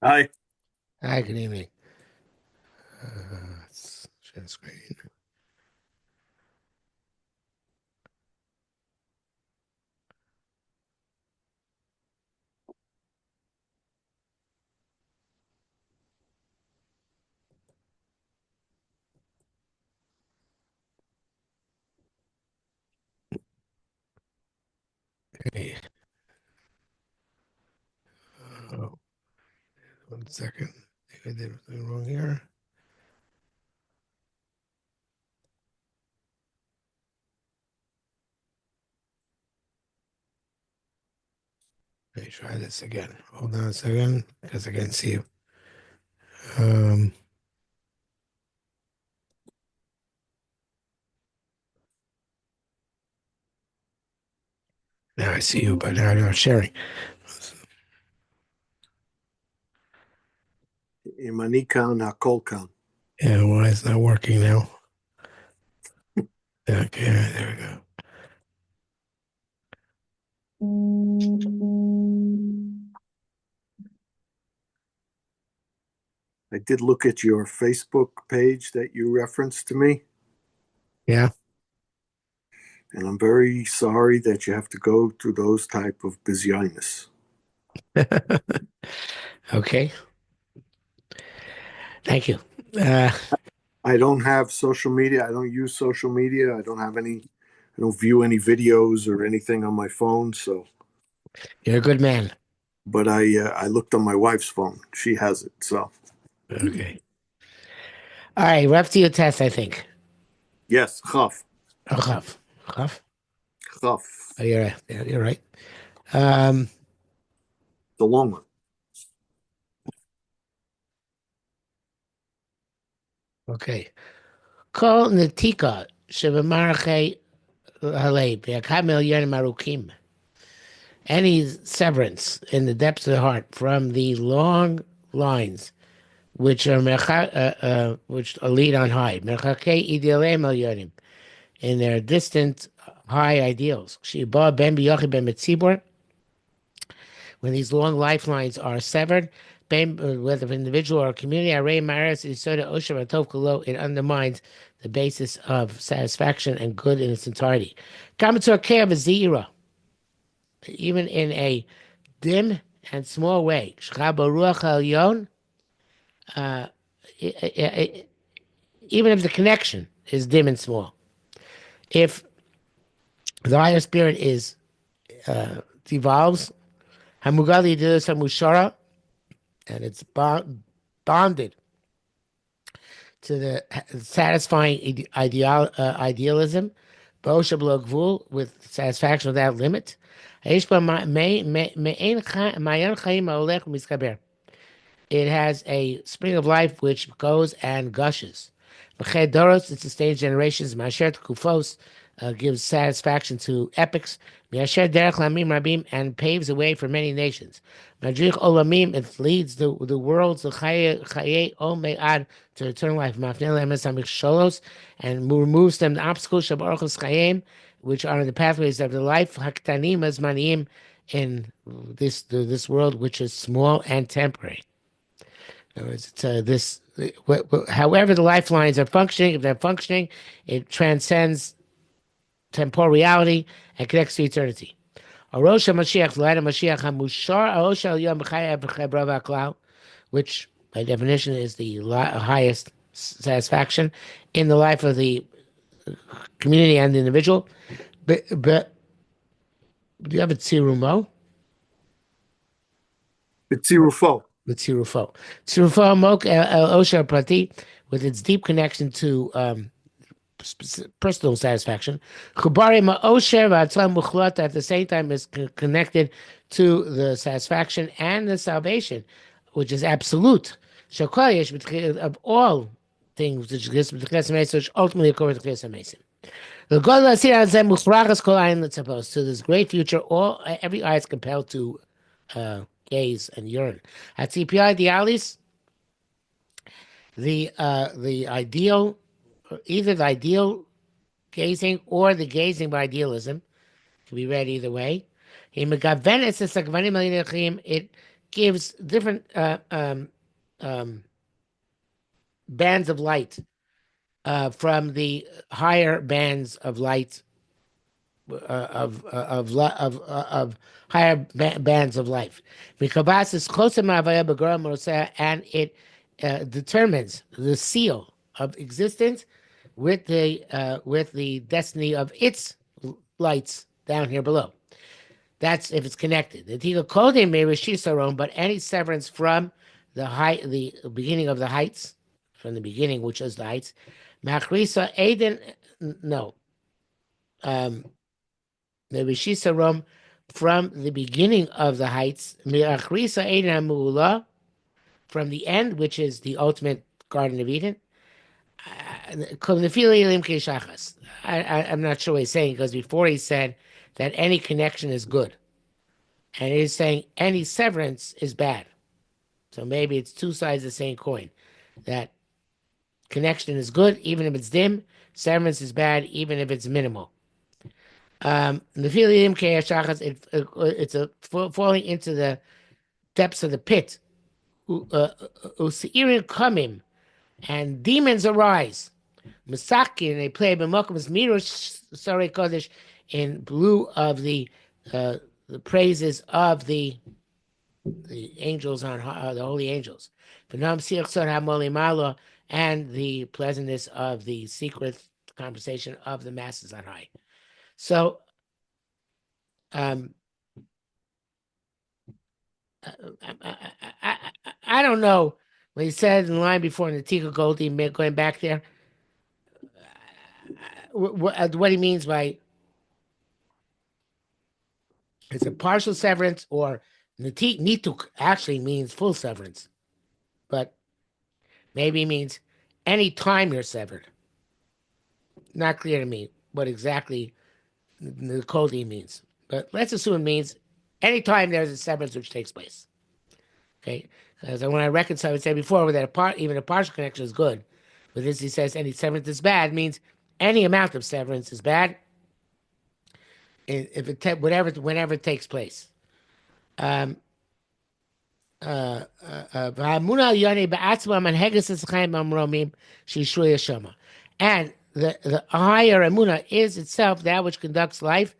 Hi. Hi, good evening. Let's share the screen. Okay. Oh, 1 second. I think I did something wrong here. Let me try this again. Hold on a second, because I can't see you. Um, Now I see you, but now I'm not sharing. Im ani kan, hakol kan. Yeah, why it's not working now? Okay, there we go. I did look at your Facebook page that you referenced to me, Yeah. and I'm very sorry that you have to go through those type of busyness. Okay. Thank you. Uh, I don't have social media. I don't use social media. I don't view any videos or anything on my phone. So, you're a good man. but I looked on my wife's phone. She has it. So, Okay. All right, we're up to your test, I think. yes, chaf, Oh, Huff. Huff. chaf, Oh, you're right. Yeah, you're right. Um, the long one. okay. Kol netika shebemarache halei be'akad milyonim arukim. Any severance in the depths of the heart from the long lines which are lead on high, merchakei idealei milyonim, in their distant high ideals. Sheba ben biyochi ben metzibor, when these long lifelines are severed, whether an individual or a community, array maris isoda osher atov kolo, it undermines the basis of satisfaction and good in its entirety. Kamator care of a zira, even in a dim and small way. Shcha baruach elyon, uh, even if the connection is dim and small. If the higher spirit is devolves, hamugali idilus hamushara, and it's bonded to the satisfying idealism, Bosha Gvul, with satisfaction without limit. It has a spring of life which goes and gushes. Doros, it sustains generations. Masher Kufos gives satisfaction to epics. Miasher Derech Lamim Rabim, and paves the way for many nations. Madrich Olamim, it leads the worlds of Chaye Omead to eternal life. Mafnel Emes Sholos, and removes them the obstacles Shabarachos Chayim, which are in the pathways of the life. Haktanim as Maniim, in this world which is small and temporary. In other words, however the lifelines are functioning, if they're functioning, it transcends temporal reality and connects to eternity. Arosha Mashiach, the light of Mashiach, Hamushar Arosha Yom B'Chayav, which by definition is the highest satisfaction in the life of the community and the individual. But do you have a tzirumo? Bitzirufo. The tzirufo. Tzirufo Mok El Osha Prati, with its deep connection to personal satisfaction. Chubari ma'osher v'atzlam muchlot, at the same time is connected to the satisfaction and the salvation, which is absolute. Shakol yesh of all things which exist, which ultimately occur with Chiyas HaMesim. The God Lasir Azem Musrachas Kol Ayin Litzapos, to this great future, every eye is compelled to gaze and yearn. At CPI Dialis, the ideal, either the ideal gazing or the gazing by idealism, can be read either way. It gives different um, bands of light from the higher bands of light of higher bands of life. Mikabas is closer and it determines the seal of existence with the destiny of its lights down here below. That's if it's connected. The Tiga Kodim may Rishisaron, but any severance from the beginning of the heights, from the beginning, which is the heights, Machrisa Aiden, no, um, the Rishisaron from the beginning of the heights, Machrisa Aiden Hamula, from the end, which is the ultimate Garden of Eden. I'm not sure what he's saying because before he said that any connection is good. And it is saying any severance is bad. So maybe it's two sides of the same coin. That connection is good, even if it's dim. Severance is bad, even if it's minimal. The feeling it's a falling into the depths of the pit. Usirin kamim, and demons arise. Masaki, and they play b'mokum mirush sorry kodesh in blue of the praises of the angels on the holy angels, and the pleasantness of the secret conversation of the masses on high. So, I, I don't know what he said in the line before in the Tika Goldie, going back there, what he means by it's a partial severance or nituk actually means full severance, but maybe means any time you're severed. Not clear to me what exactly the Kodi means, but let's assume it means anytime there's a severance which takes place. Okay, because when I reconcile, I would say before that even a partial connection is good, but this he says any severance is bad means any amount of severance is bad. If it whenever it takes place. And the higher Emunah is itself that which conducts life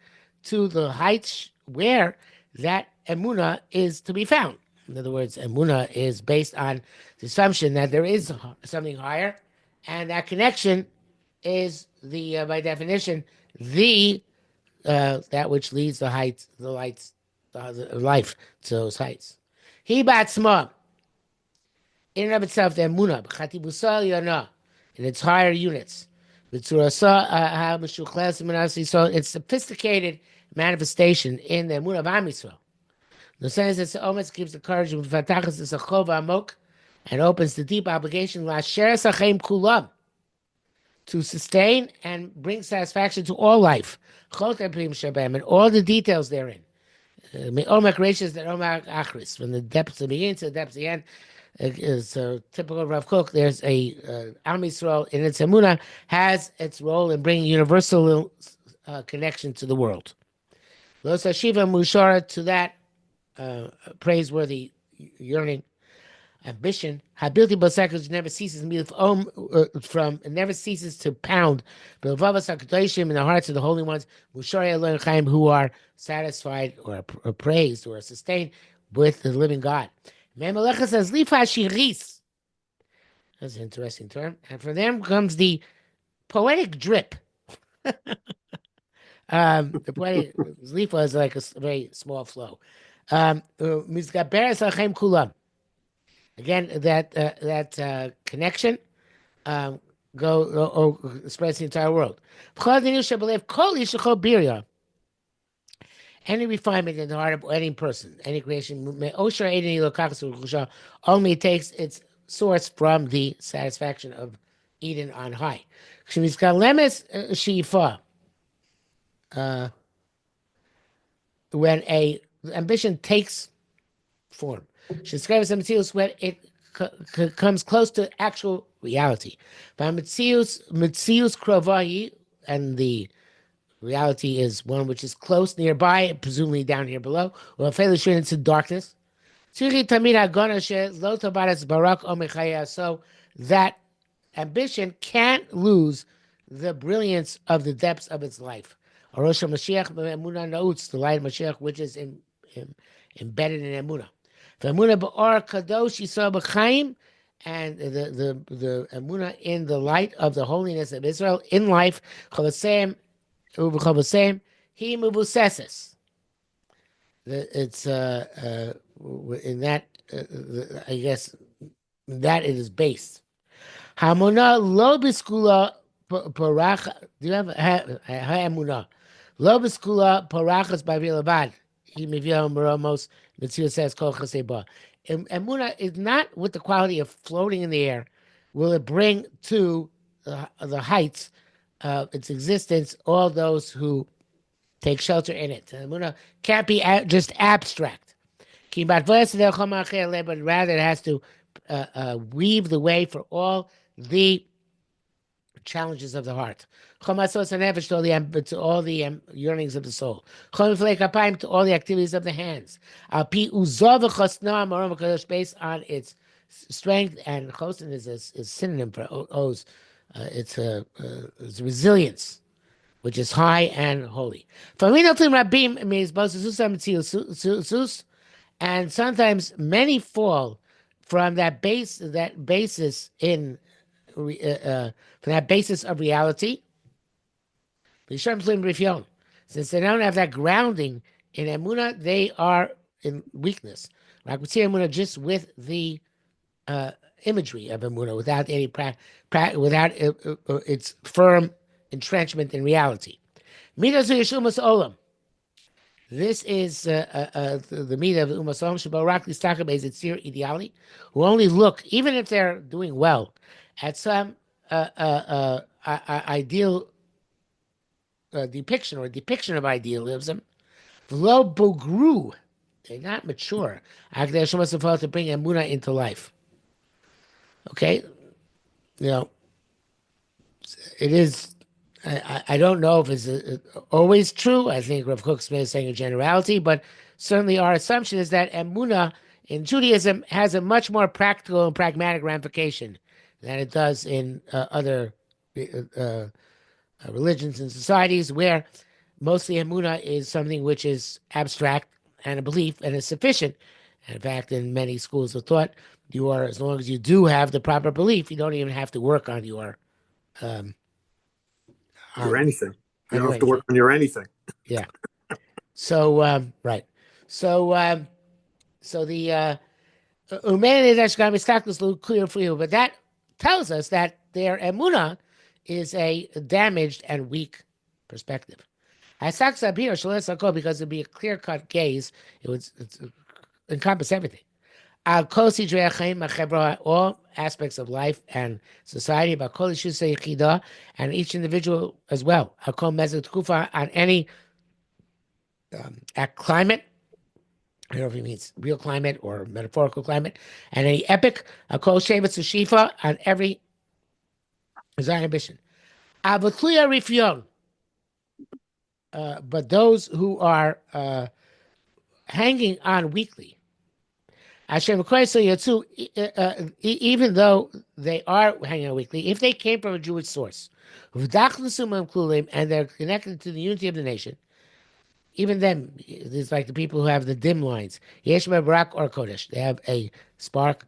to the heights where that Emunah is to be found. In other words, Emunah is based on the assumption that there is something higher, and that connection is by definition, that which leads the life to those heights. He batzma, in and of itself, the Emunah, b'chatibusal yana, in its higher units. So it's sophisticated manifestation in the Emunah of Am Yisrael. The sense that the Ometz gives the courage of Fatachas is a chov amok and opens the deep obligation l'asher sachem kulam to sustain and bring satisfaction to all life, and all the details therein. Omak ratios that Omak achris, from the depths of the beginning to the depths of the end. So typical of Rav Kook, there's a Am Yisrael in its Emunah has its role in bringing universal connection to the world. Los Hashiva Mushara to that praiseworthy yearning, ambition, Habilti Bosek never ceases never ceases to pound in the hearts of the holy ones, who are satisfied or praised or sustained with the living God. Says Lifa. That's an interesting term. And for them comes the poetic drip. The poetic Lifa is like a very small flow. Again, that connection spreads the entire world. Any refinement in the heart of any person, any creation, only takes its source from the satisfaction of Eden on high. When a ambition takes form, when it comes close to actual reality. And the reality is one which is close, nearby, presumably down here below, or fairly straight into darkness. Tzrichi tamid hagana shelo tabaras barak o mechaya. So that ambition can't lose the brilliance of the depths of its life. Arosh Mashiach Emunah Nautz, the light of Mashiach, which is embedded in Emunah. Emunah ba'or kadosh Yisrael b'chaim, and the Emunah in the light of the holiness of Israel in life. Chavasem u'v'chavasem he mubuseses. It's in that I guess that it is based. Hamuna lo biskula paracha. Do you have ha'emuna? Lo biskula parachas b'vilabad. He miviyah meromos. Mitzvah says kol chaseba. Emuna is not with the quality of floating in the air. Will it bring to the heights of its existence all those who take shelter in it? Emuna can't be just abstract. But rather it has to weave the way for all the challenges of the heart. To all the yearnings of the soul. To all the activities of the hands. Based on its strength, and chosin is a synonym for oz. It's resilience, which is high and holy. Rabim means and sometimes many fall from that basis in from that basis of reality. Since they don't have that grounding in Emunah, they are in weakness. Emunah just with the imagery of Emunah, without any without its firm entrenchment in reality. Midas Yeshumas Olam. This is the meat of Umasom Shabarakli Stakabes, it's here ideally, who only look, even if they're doing well, at some ideal depiction of idealism. V'lo bogru, they're not mature. To bring Emunah into life. Okay? You know, it is. I don't know if it's always true. I think Rav Kook is saying a generality, but certainly our assumption is that Emunah in Judaism has a much more practical and pragmatic ramification than it does in other religions and societies, where mostly Emunah is something which is abstract and a belief and is sufficient. And in fact, in many schools of thought, you are, as long as you do have the proper belief, you don't even have to work on your um, Your anything. You don't have to anything. work on your anything. Yeah. So right. So so the humanity that's going to be stuck is a little clear for you, but that tells us that their Emunah is a damaged and weak perspective. I sucks up here, because it'd be a clear-cut gaze. It would encompass everything. Al kosi all aspects of life and society, about kol and each individual as well. Al kol kufa, on any climate. I don't know if he means real climate or metaphorical climate, and any epic. Al kol shevet sushifa, on every desire ambition. Avotluya rifion. But those who are hanging on weakly, even though they are hanging on weakly, if they came from a Jewish source, and they're connected to the unity of the nation, even then, it's like the people who have the dim lines. Yesh Barak or Kodesh. They have a spark,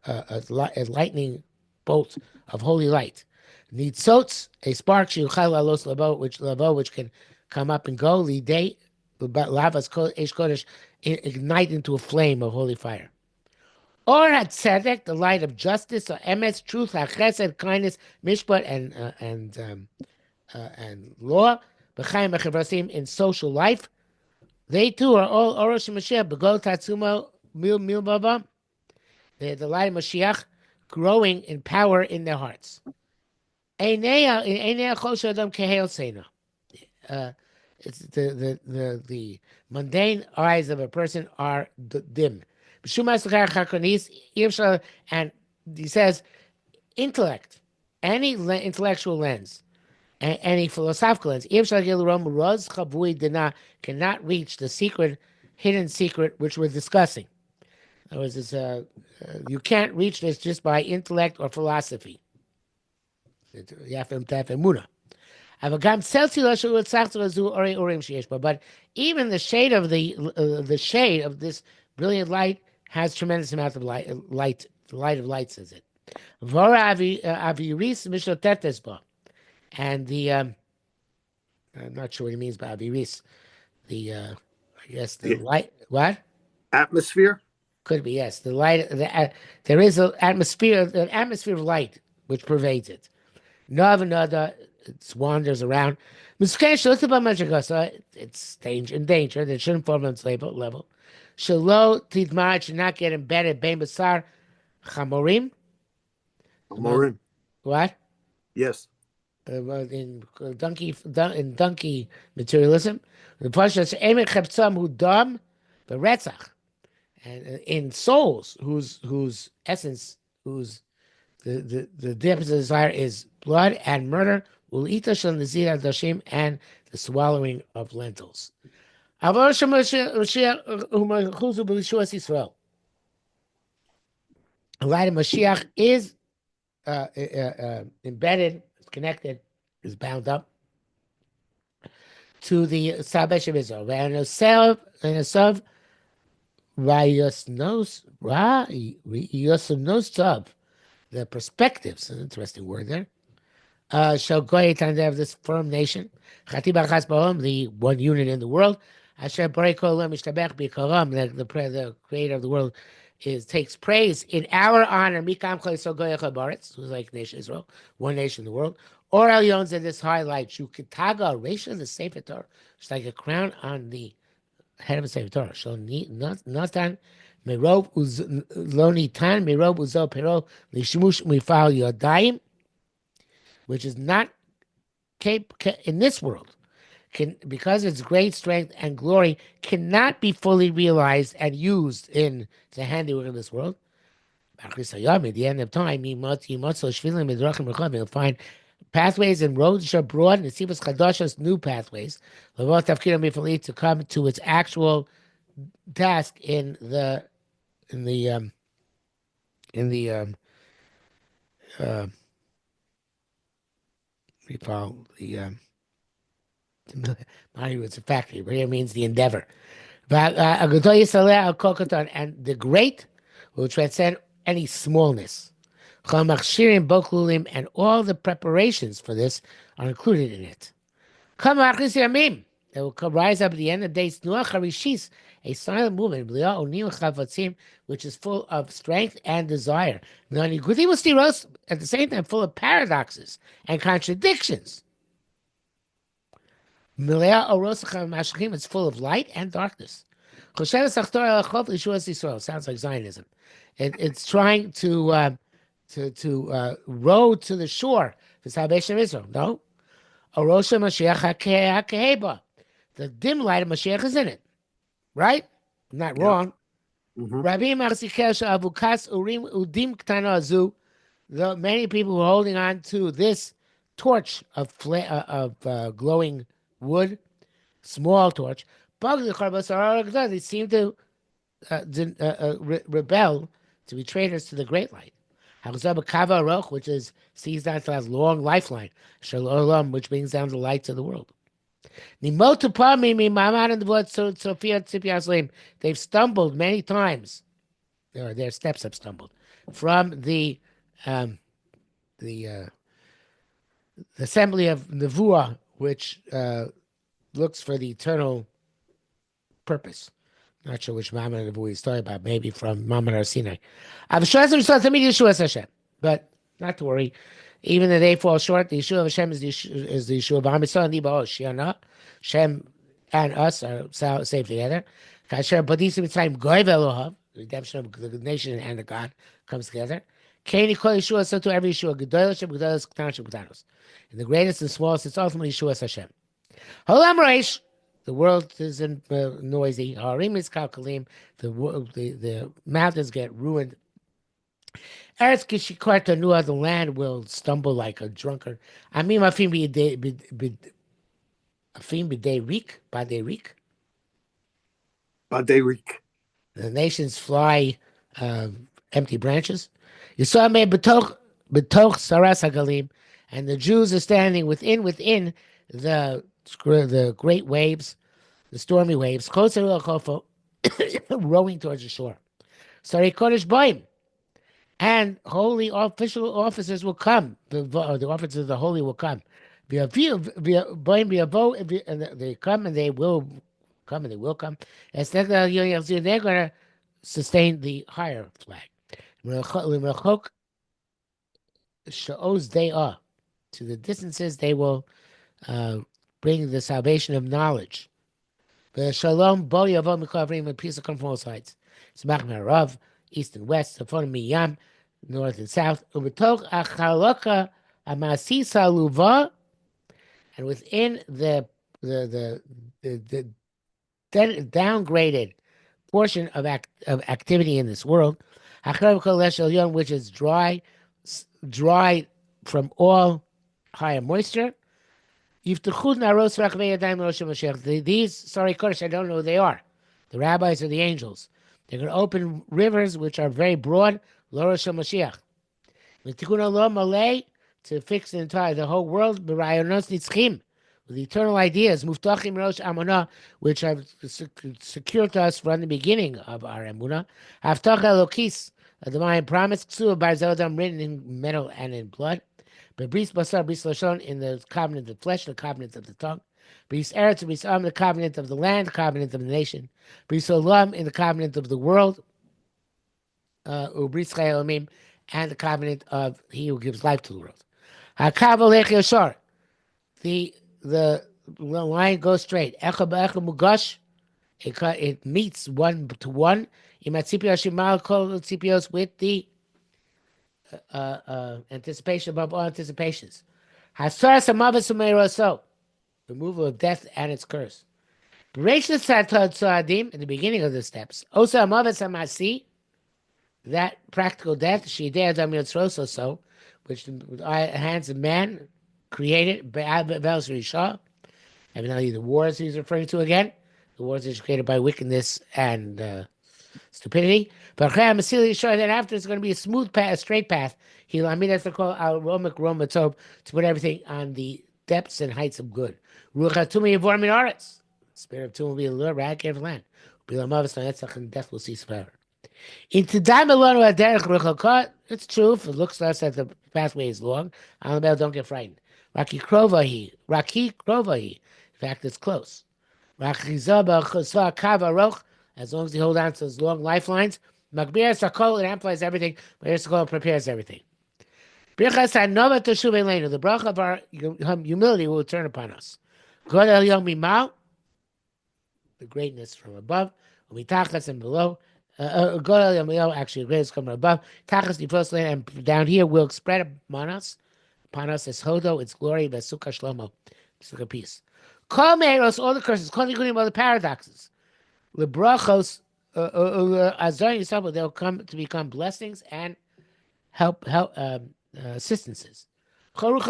a lightning bolt of holy light. Nitzotz, a spark, which can come up and go, lidei, lavas esh kodesh, ignite into a flame of holy fire. Or at tzedek, the light of justice, or emes, truth, chesed, kindness, mishpat, and law, b'chaim b'chevrasim, in social life. They too are all Orosh Mashiach, Begol Tatsuma Mil Baba. They're the light of Mashiach growing in power in their hearts. It's the mundane eyes of a person are dim. And he says, intellect, any intellectual lens, any philosophical lens, cannot reach the hidden secret which we're discussing. In other words, you can't reach this just by intellect or philosophy. You have to have Emunah. But even the shade of this brilliant light has tremendous amount of light. The light of light says it. And I'm not sure what he means by aviris. I guess the The light. What? atmosphere. Could be, yes. The light. There is an atmosphere of light which pervades it. Nada, it wanders around. So it's in danger. That shouldn't fall on its level. Shalo tidmar should not get embedded. Bein basar chamorim. Amorim. What? Yes. In donkey materialism. The Pasha says, "Emet cheptzam hu dam beretzach," and in souls whose essence, whose the depth of the desire is blood and murder, ulita shel nazir dashim, and the swallowing of lentils. Avar Mashiach u'malchuzu b'lishuas Yisrael. The light of Mashiach is embedded, connected, is bound up to the salvation of Israel. And Esav Rayosnos the perspectives, an interesting word there. Shall Goyetan, they have this firm nation. Chatiba Chas Ba'om, the one unit in the world. Asher Borei Kol Olam Yishtabech B'Karam, the creator of the world takes praise in our honor. Mikam Chol Yisrael Goyech HaBaretz, who's like nation Israel, one nation in the world. Or El Yon's in this highlight, Shukitaga, Resha, the Sefer Torah. It's like a crown on the head of the Sefer Torah. So Natan Merov Lonitan Merov Uzo Pero Lishmush Mifal Yodayim, which is not in this world, because its great strength and glory cannot be fully realized and used in the handiwork of this world. At the end of time, you'll find pathways and roads which are broad, and Nesivos Chadashos, new pathways, to come to its actual task in the we follow it's a factory, but it means the endeavor. And the great will transcend any smallness. And all the preparations for this are included in it. It will rise up at the end of days, a silent movement, which is full of strength and desire. At the same time, full of paradoxes and contradictions. It's full of light and darkness. Sounds like Zionism. It's trying to row to the shore for salvation of Israel. No. The dim light of Mashiach is in it. Right? I'm not wrong. Many people were holding on to this torch of glowing wood, small torch. They seem to rebel, to be traitors to the great light. Which sees down to that long lifeline, which brings down the light to the world. They've stumbled many times, or their steps have stumbled from the assembly of Nevuah, which looks for the eternal purpose. Not sure which Mammon Nevuah he's talking about. Maybe from Mammon or Sinai. But not to worry. Even if they fall short, the Yeshua of Hashem is the Yeshua of Hashem. Hashem and us are saved together. The redemption of the nation and the God comes together. So to every Yeshua, and the greatest and smallest, it's ultimately Yeshua Hashem. The world is noisy. The mountains get ruined. The land will stumble like a drunkard. The nations fly uh, empty branches. Yisrael made betoch saras hagalim, and the Jews are standing within the great waves, the stormy waves, closer to Chofo, rowing towards the shore. Sorry, Kodesh Boim, and holy official officers will come. The officers of the holy will come. Boim and they come and they will come and they will come. Instead, they're going to sustain the higher flag. L'merchok she'oz they are. To the distances, they will bring the salvation of knowledge. The shalom bo yavo mikavrim, and peace will come from all sides. Tzmach me'arav, east and west, tzafon miyam, north and south. Ubetoch achaloka amasisa luva, and within the downgraded portion of activity in this world, which is dry from all higher moisture. These sorry Kodesh, I don't know who they are. The rabbis or the angels. They're going to open rivers which are very broad, L'Rosh Mashiach. To fix the whole world, with eternal ideas, Muftachim Rosh Amunah, which have secured to us from the beginning of our Emunah. Haftach Elokis, a divine promise, Ksuah Bar Zeldam, written in metal and in blood. But Bris Basar, Bris Lashon, in the covenant of the flesh, the covenant of the tongue. Bris Eretz, Bris Am, the covenant of the land, the covenant of the nation. Bris Olam, in the covenant of the world. Ubris Chayomim, and the covenant of he who gives life to the world. Hakav Olech Yoshar, the line goes straight. Echa b'echa mugash, it meets one to one. Imatzipiyos shimal kol tzipiyos, with the anticipation above all anticipations. Hasaras hamavis u'meiroso, removal of death and its curse. Bereshit satad soadim, in the beginning of the steps. Osa hamavis hamasi, that practical death, shidei adam yotzroso, so, which the hands of man created, Be'avels Rishah, evidently the wars he's referring to again, the wars that are created by wickedness and stupidity. But then after it's going to be a smooth path, a straight path. He'll that's to call al romak romatov, to put everything on the depths and heights of good. Ruach hatumi yavor min aretz. Spirit of tomb will be a little eradicated land. And death will cease forever. It's true. If it looks to us that the pathway is long, don't get frightened. Raki krovahi. In fact, it's close. As long as you hold on to those long lifelines, Magbir Sakol, it amplifies everything, but Sakol prepares everything. The bracha of our humility will return upon us. The greatness from above, and below. Actually, the greatness coming above. And down here will spread upon us as Hodo, its glory, Besuka Shlomo, Besuka peace. All the curses, all the paradoxes. The brachos, they'll come to become blessings and assistances. And all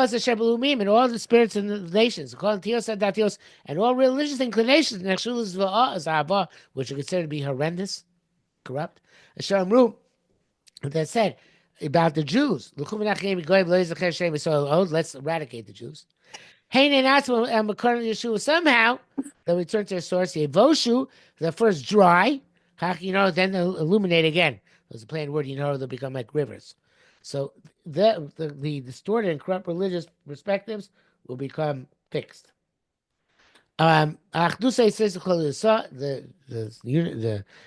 the spirits and the nations, and all religious inclinations, which are considered to be horrendous, corrupt. That said about the Jews, let's eradicate the Jews. Somehow they'll return to their source. The first dry, then they'll illuminate again. There's a plain word, they'll become like rivers. So the distorted and corrupt religious perspectives will become fixed. The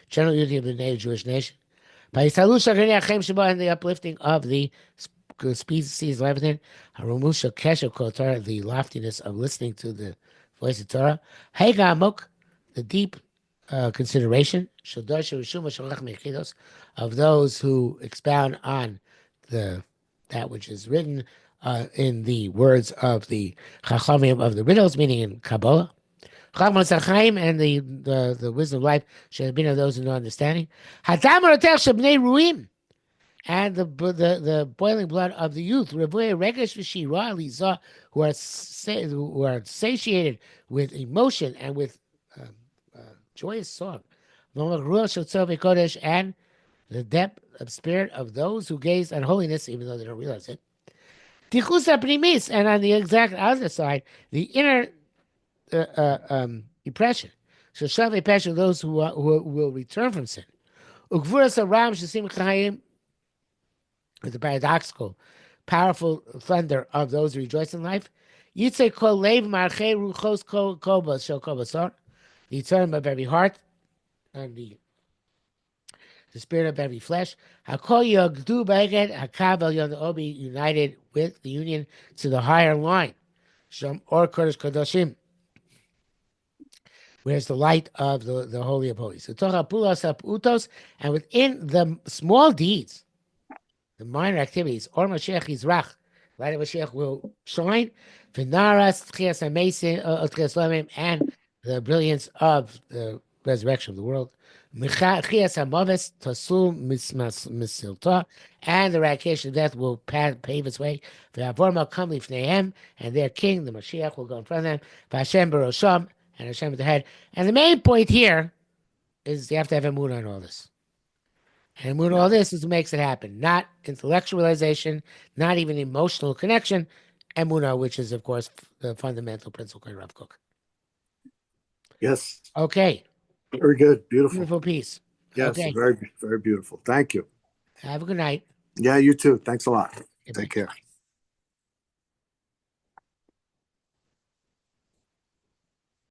general unity of the Jewish nation. And the uplifting of the species of everything, the loftiness of listening to the voice of Torah, the deep consideration of those who expound on that which is written in the words of the Chachamim of the riddles, meaning in Kabbalah, and the wisdom of life should have been of those who know understanding. And the boiling blood of the youth, who are satiated with emotion and with joyous song, and the depth of spirit of those who gaze on holiness, even though they don't realize it. Tichusa primis, and on the exact other side, the inner depression. So shave passion those who will return from sin. Ukvuras aram shasim chayim, the paradoxical, powerful thunder of those who rejoice in life. Yitzay kol lev marche ruchos kol shel kol basar, the eternal of every heart and the spirit of every flesh. Hakol yogdu beged hakavel yon obi united with the union to the higher line. Shom or kodesh kadoshim. Where's the light of the Holy of Holies? So Torah pulas utos, and within the small deeds, the minor activities, or Mashiach Yizrach, light of Mashiach will shine. V'naras tchias hamesim tchias lamim, and the brilliance of the resurrection of the world. Tchias hamaves tasul misilta, and the eradication of death will pave its way. V'avor malkam lifneihem, and their king, the Mashiach, will go in front of them. V'Hashem barosham, and Hashem at the head. And the main point here is you have to have Emunah on all this. And Emunah all this is what makes it happen. Not intellectualization, not even emotional connection. Emunah, which is, of course, the fundamental principle of Rav Kook. Yes. Okay. Very good. Beautiful. Beautiful piece. Yes. Okay. Very, very beautiful. Thank you. Have a good night. Yeah, you too. Thanks a lot. Goodbye. Take care.